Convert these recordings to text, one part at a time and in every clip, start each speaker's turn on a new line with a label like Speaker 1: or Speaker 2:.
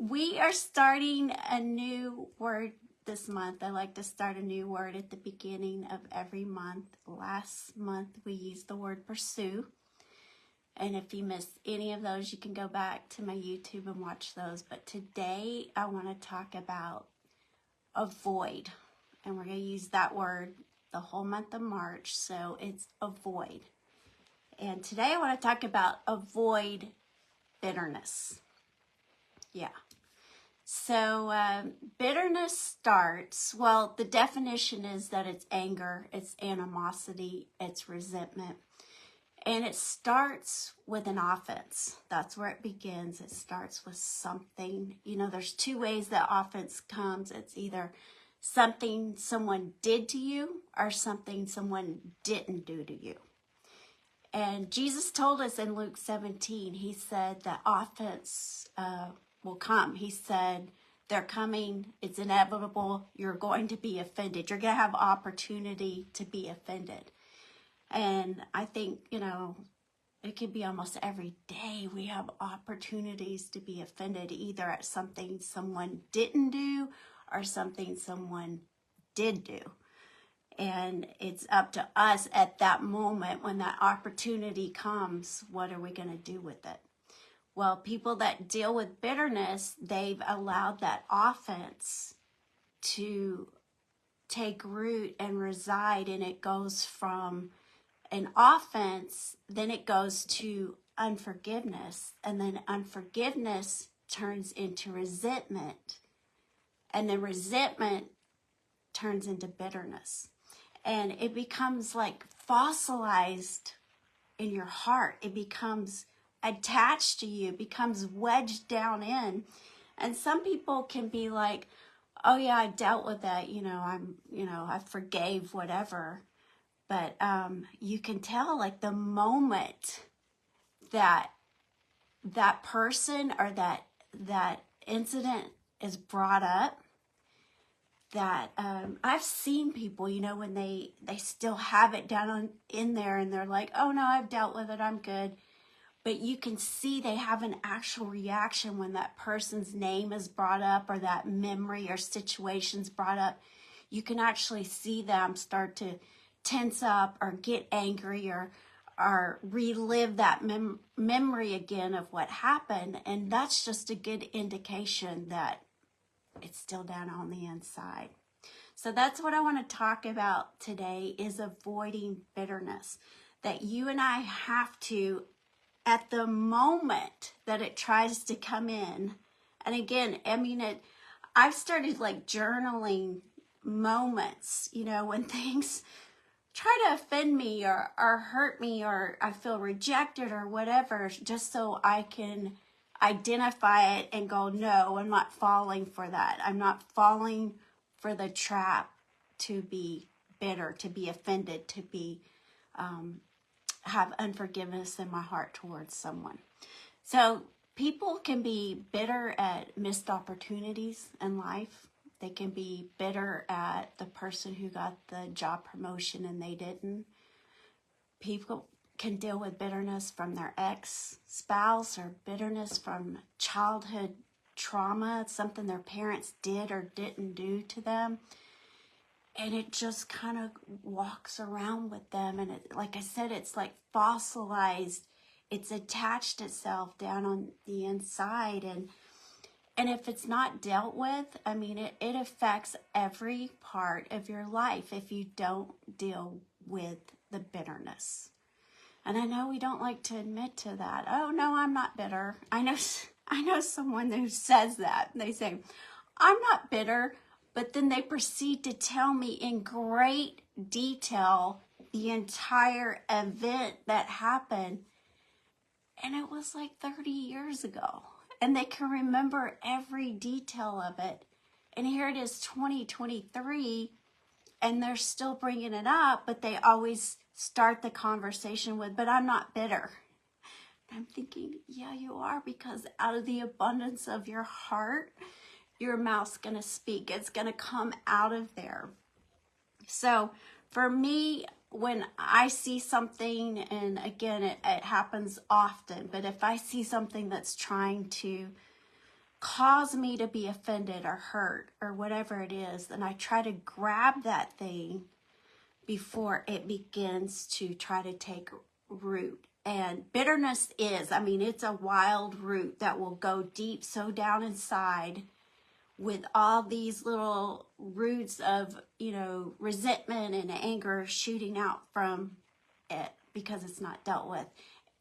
Speaker 1: We are starting a new word this month. I like to start a new word at the beginning of every month. Last month we used the word pursue. And if you missed any of those, you can go back to my YouTube and watch those. But today I want to talk about avoid. And we're going to use that word the whole month of March. So it's avoid. And today I want to talk about avoid bitterness. Yeah. So bitterness starts, well, the definition is that it's anger, it's animosity, it's resentment. And it starts with an offense. That's where it begins. It starts with something. You know, there's two ways that offense comes. It's either something someone did to you or something someone didn't do to you. And Jesus told us in Luke 17, he said that offense will come. He said, they're coming. It's inevitable. You're going to be offended. You're going to have opportunity to be offended. And I think, you know, it could be almost every day we have opportunities to be offended, either at something someone didn't do or something someone did do. And it's up to us at that moment when that opportunity comes, what are we going to do with it? Well, people that deal with bitterness, they've allowed that offense to take root and reside, and it goes from an offense, then it goes to unforgiveness, and then unforgiveness turns into resentment, and then resentment turns into bitterness. And it becomes like fossilized in your heart. It becomes attached to you, becomes wedged down in. And some people can be like, oh yeah, I dealt with that. I forgave whatever. But you can tell, like, the moment that that person or that incident is brought up, that I've seen people, you know, when they still have it down in there and they're like, oh no, I've dealt with it, I'm good. But you can see they have an actual reaction when that person's name is brought up or that memory or situation's brought up. You can actually see them start to tense up or get angry or relive that memory again of what happened. And that's just a good indication that it's still down on the inside. So that's what I want to talk about today, is avoiding bitterness. That you and I have to, at the moment that it tries to come in, and again, I mean, I've started like journaling moments, you know, when things try to offend me or hurt me or I feel rejected or whatever, just so I can identify it and go, no, I'm not falling for that. I'm not falling for the trap to be bitter, to be offended, to be have unforgiveness in my heart towards someone. So people can be bitter at missed opportunities in life. They can be bitter at the person who got the job promotion and they didn't. People can deal with bitterness from their ex-spouse or bitterness from childhood trauma, something their parents did or didn't do to them. And it just kind of walks around with them. And it, like I said, it's like fossilized. It's attached itself down on the inside. And if it's not dealt with, I mean, it affects every part of your life if you don't deal with the bitterness. And I know we don't like to admit to that. Oh, no, I'm not bitter. I know someone who says that. They say, I'm not bitter. But then they proceed to tell me in great detail the entire event that happened. And it was like 30 years ago. And they can remember every detail of it. And here it is 2023, and they're still bringing it up, but they always start the conversation with, but I'm not bitter. And I'm thinking, yeah, you are, because out of the abundance of your heart, your mouth's going to speak. It's going to come out of there. So for me, when I see something, and again, it happens often, but if I see something that's trying to cause me to be offended or hurt or whatever it is, and I try to grab that thing before it begins to try to take root. And bitterness is, I mean, it's a wild root that will go deep so down inside with all these little roots of, resentment and anger shooting out from it because it's not dealt with.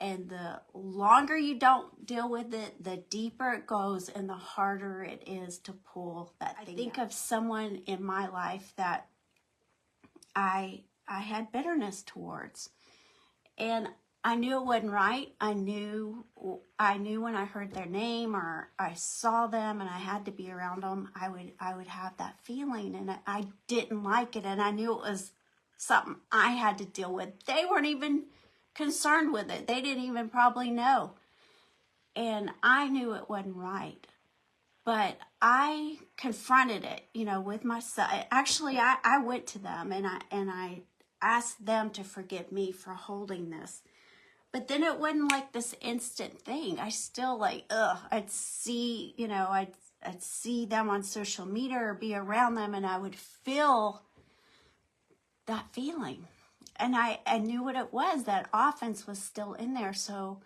Speaker 1: And the longer you don't deal with it, the deeper it goes and the harder it is to pull that thing. I think of someone in my life that I had bitterness towards. And I knew it wasn't right. I knew when I heard their name or I saw them and I had to be around them, I would have that feeling, and I didn't like it, and I knew it was something I had to deal with. They weren't even concerned with it. They didn't even probably know. And I knew it wasn't right. But I confronted it, with myself. Actually, I went to them and I asked them to forgive me for holding this. But then it wasn't like this instant thing. I still I'd see, I'd see them on social media or be around them, and I would feel that feeling. And I knew what it was. That offense was still in there. So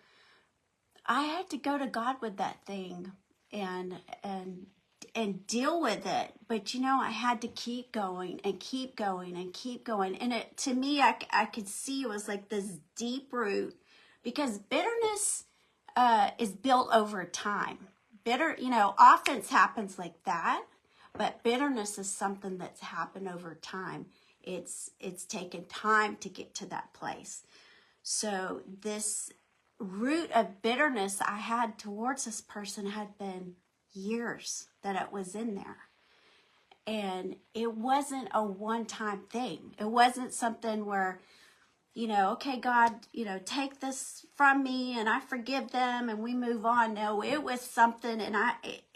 Speaker 1: I had to go to God with that thing and deal with it. But I had to keep going and keep going and keep going. And it, to me, I could see it was like this deep root, because bitterness is built over time. Offense happens like that, but bitterness is something that's happened over time. It's taken time to get to that place. So this root of bitterness I had towards this person had been years that it was in there. And it wasn't a one-time thing. It wasn't something where, okay, God, take this from me and I forgive them and we move on. No, it was something, and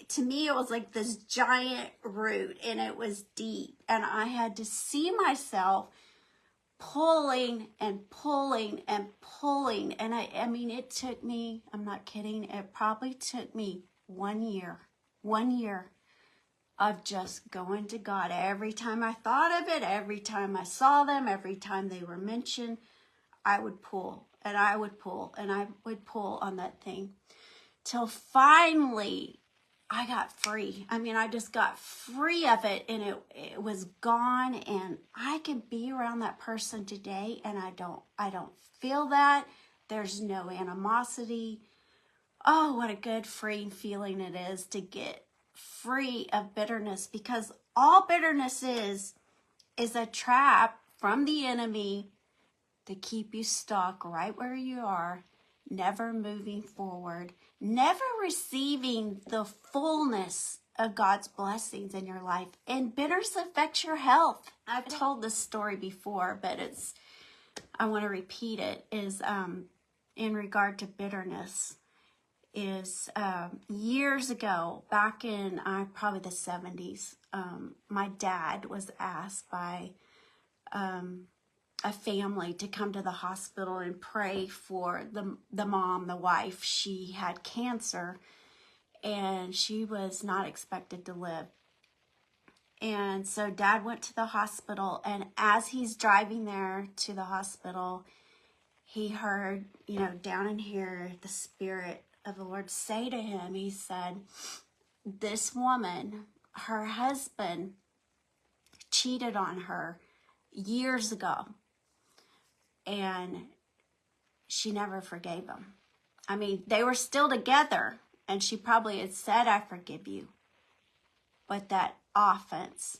Speaker 1: to me, it was like this giant root, and it was deep. And I had to see myself pulling and pulling and pulling. And I mean, it took me, I'm not kidding, it probably took me 1 year of just going to God. Every time I thought of it, every time I saw them, every time they were mentioned, I would pull and I would pull and I would pull on that thing till finally I got free. I mean, I just got free of it, and it was gone, and I can be around that person today and I don't feel that. There's no animosity. Oh, what a good freeing feeling it is to get free of bitterness, because all bitterness is a trap from the enemy to keep you stuck right where you are, never moving forward, never receiving the fullness of God's blessings in your life. And bitterness affects your health. I've told this story before, but I want to repeat it, is in regard to bitterness. Is years ago, back in probably the 70s, my dad was asked by a family to come to the hospital and pray for the mom, the wife. She had cancer and she was not expected to live. And so Dad went to the hospital, and as he's driving there to the hospital, he heard, down in here, the Spirit of the Lord say to him, he said, this woman, her husband cheated on her years ago, and she never forgave him. I mean, they were still together, and she probably had said, I forgive you. But that offense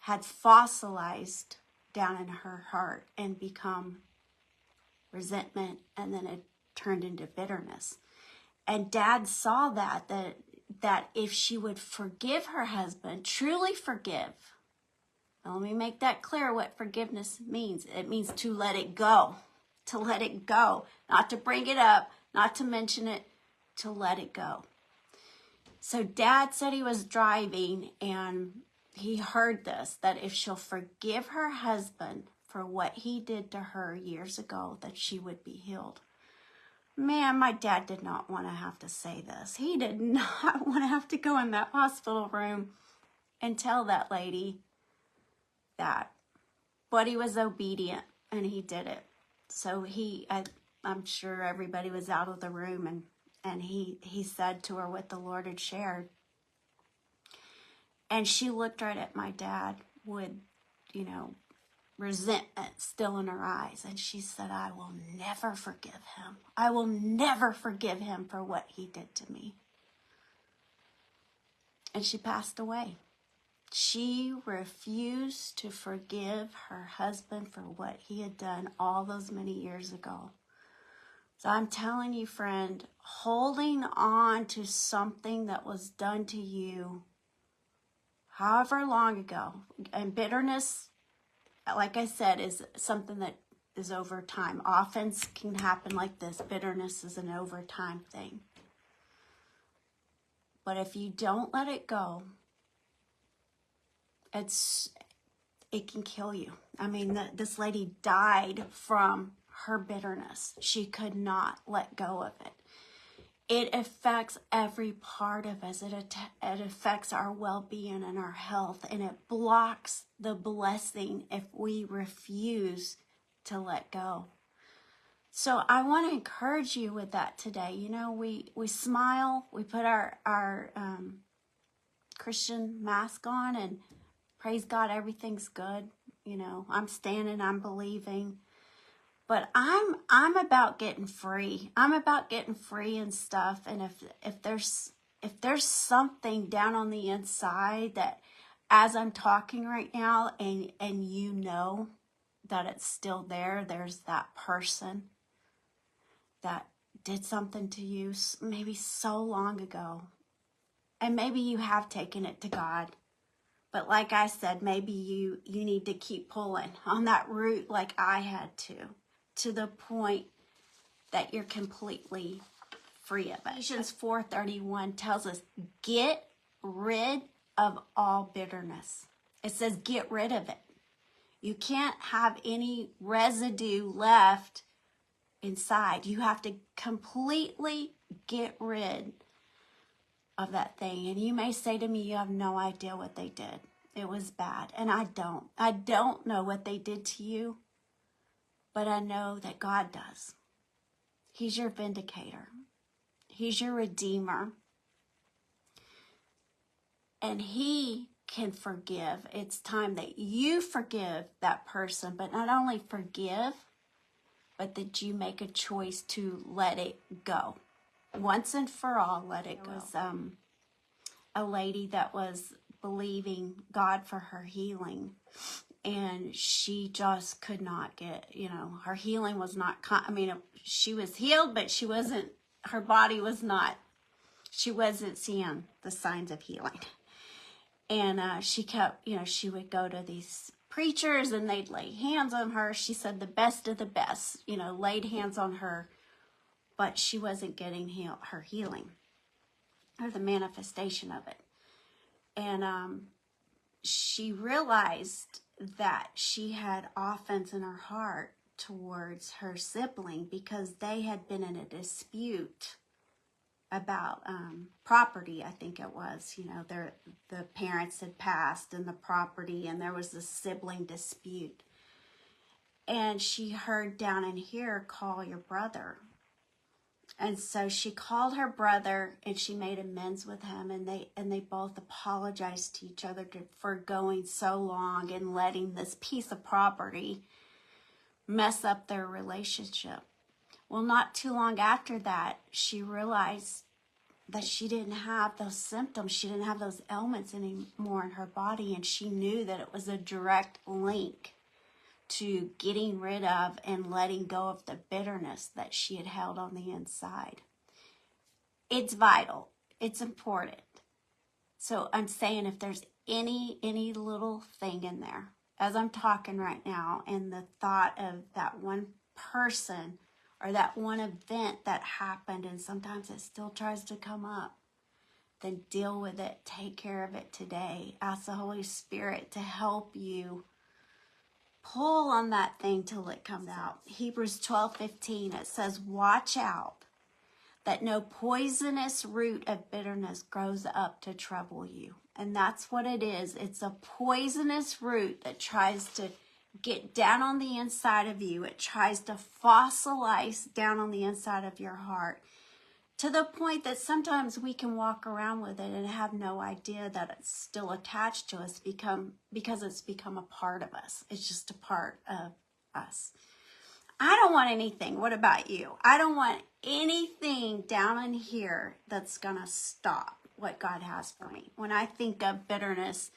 Speaker 1: had fossilized down in her heart and become resentment, and then it turned into bitterness. And Dad saw that if she would forgive her husband, truly forgive. Now, let me make that clear what forgiveness means. It means to let it go. To let it go. Not to bring it up, not to mention it, to let it go. So Dad said he was driving and he heard this, that if she'll forgive her husband for what he did to her years ago, that she would be healed. Man, my dad did not want to have to say this. He did not want to have to go in that hospital room and tell that lady that. But he was obedient, and he did it. So I'm sure everybody was out of the room, and he said to her what the Lord had shared. And she looked right at my dad with, resentment still in her eyes. And she said, I will never forgive him. I will never forgive him for what he did to me. And she passed away. She refused to forgive her husband for what he had done all those many years ago. So I'm telling you, friend, holding on to something that was done to you however long ago, and bitterness, like I said, is something that is over time. Offense can happen like this. Bitterness is an over time thing. But if you don't let it go, it can kill you. I mean, this lady died from her bitterness. She could not let go of it. It affects every part of us. It affects our well-being and our health, and it blocks the blessing if we refuse to let go. So I want to encourage you with that today. We smile, we put our Christian mask on, and praise God, everything's good. I'm standing, I'm believing. But I'm about getting free. I'm about getting free and stuff. And if there's something down on the inside that, as I'm talking right now, and that it's still there, there's that person that did something to you maybe so long ago. And maybe you have taken it to God. But like I said, maybe you need to keep pulling on that root like I had to the point that you're completely free of it. Ephesians 4:31 tells us, get rid of all bitterness. It says get rid of it. You can't have any residue left inside. You have to completely get rid of that thing. And you may say to me, you have no idea what they did. It was bad. And I don't know what they did to you, but I know that God does. He's your vindicator. He's your redeemer. And he can forgive. It's time that you forgive that person, but not only forgive, but that you make a choice to let it go. Once and for all, let it go. There was a lady that was believing God for her healing, and she just could not get, her healing was not, she was healed, but her body was not, she wasn't seeing the signs of healing. And she kept, she would go to these preachers and they'd lay hands on her. She said the best of the best, laid hands on her, but she wasn't getting her healing or the manifestation of it. And she realized that she had offense in her heart towards her sibling because they had been in a dispute about property, I think it was. The parents had passed and the property, and there was a sibling dispute. And she heard down in here, call your brother. And so she called her brother and she made amends with him, and they both apologized to each other for going so long and letting this piece of property mess up their relationship. Well, not too long after that, she realized that she didn't have those symptoms. She didn't have those ailments anymore in her body, and she knew that it was a direct link to getting rid of and letting go of the bitterness that she had held on the inside. It's vital. It's important. So I'm saying if there's any little thing in there, as I'm talking right now, and the thought of that one person or that one event that happened, and sometimes it still tries to come up, then deal with it. Take care of it today. Ask the Holy Spirit to help you pull on that thing till it comes out. Hebrews 12:15, it says, watch out that no poisonous root of bitterness grows up to trouble you. And that's what it is. It's a poisonous root that tries to get down on the inside of you. It tries to fossilize down on the inside of your heart, to the point that sometimes we can walk around with it and have no idea that it's still attached to us because it's become a part of us. It's just a part of us. I don't want anything. What about you? I don't want anything down in here that's going to stop what God has for me. When I think of bitterness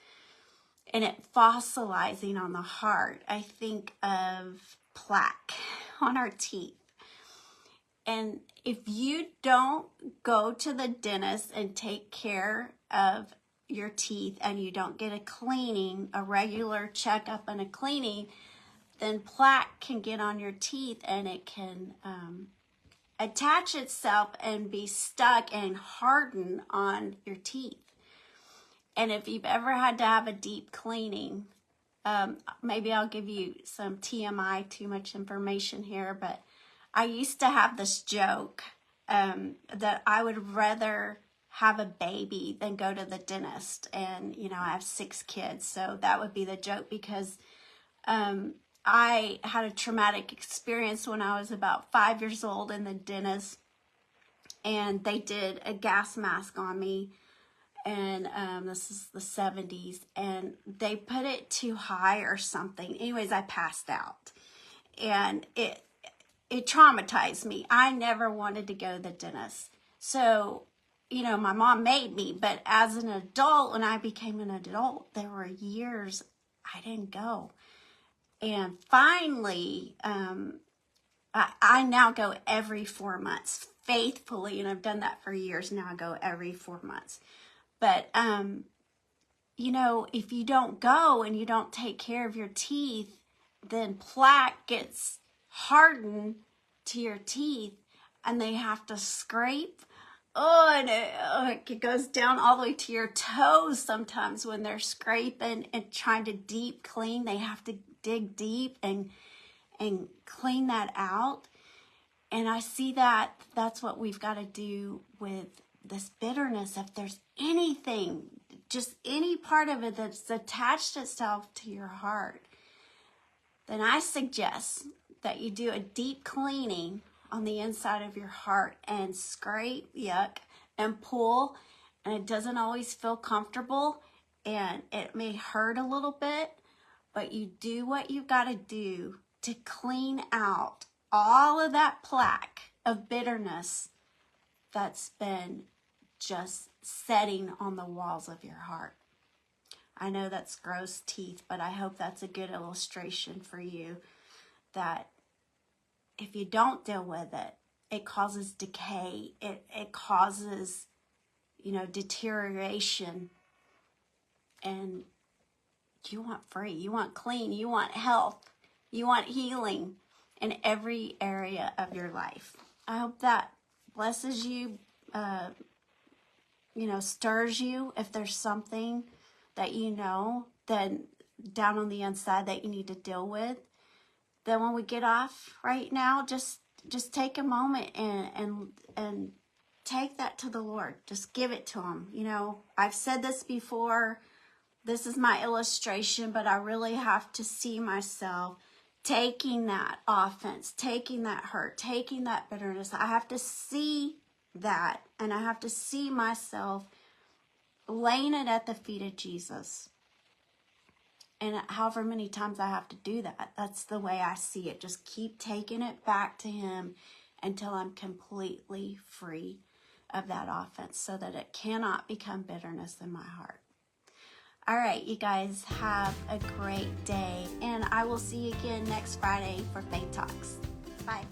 Speaker 1: and it fossilizing on the heart, I think of plaque on our teeth. And if you don't go to the dentist and take care of your teeth, and you don't get a cleaning, a regular checkup and a cleaning, then plaque can get on your teeth, and it can attach itself and be stuck and harden on your teeth. And if you've ever had to have a deep cleaning, maybe I'll give you some TMI, too much information here, but I used to have this joke that I would rather have a baby than go to the dentist. And, you know, I have 6 kids, so that would be the joke, because I had a traumatic experience when I was about 5 years old in the dentist, and they did a gas mask on me. And this is the 70s, and they put it too high or something. Anyways, I passed out, and it traumatized me. I never wanted to go to the dentist. So, you know, my mom made me, but as an adult, when I became an adult, there were years I didn't go. And finally, I now go every 4 months faithfully, and I've done that for years now. I go every 4 months. But, you know, if you don't go and you don't take care of your teeth, then plaque gets hardened to your teeth, and they have to scrape. And it goes down all the way to your toes sometimes when they're scraping and trying to deep clean. They have to dig deep and clean that out. And I see that that's what we've got to do with this bitterness. If there's anything, just any part of it that's attached itself to your heart, then I suggest that you do a deep cleaning on the inside of your heart and scrape, and pull. And it doesn't always feel comfortable, and it may hurt a little bit, but you do what you've got to do to clean out all of that plaque of bitterness that's been just setting on the walls of your heart. I know that's gross teeth, but I hope that's a good illustration for you that if you don't deal with it, it causes decay. It causes, you know, deterioration. And you want free, you want clean, you want health, you want healing in every area of your life. I hope that blesses you, you know, stirs you. If there's something that you know then down on the inside that you need to deal with, then when we get off right now, just take a moment and take that to the Lord. Just give it to him. You know, I've said this before. This is my illustration, but I really have to see myself taking that offense, taking that hurt, taking that bitterness. I have to see that, and I have to see myself laying it at the feet of Jesus. And however many times I have to do that, that's the way I see it. Just keep taking it back to him until I'm completely free of that offense, so that it cannot become bitterness in my heart. All right, you guys, have a great day, and I will see you again next Friday for Faith Talks. Bye.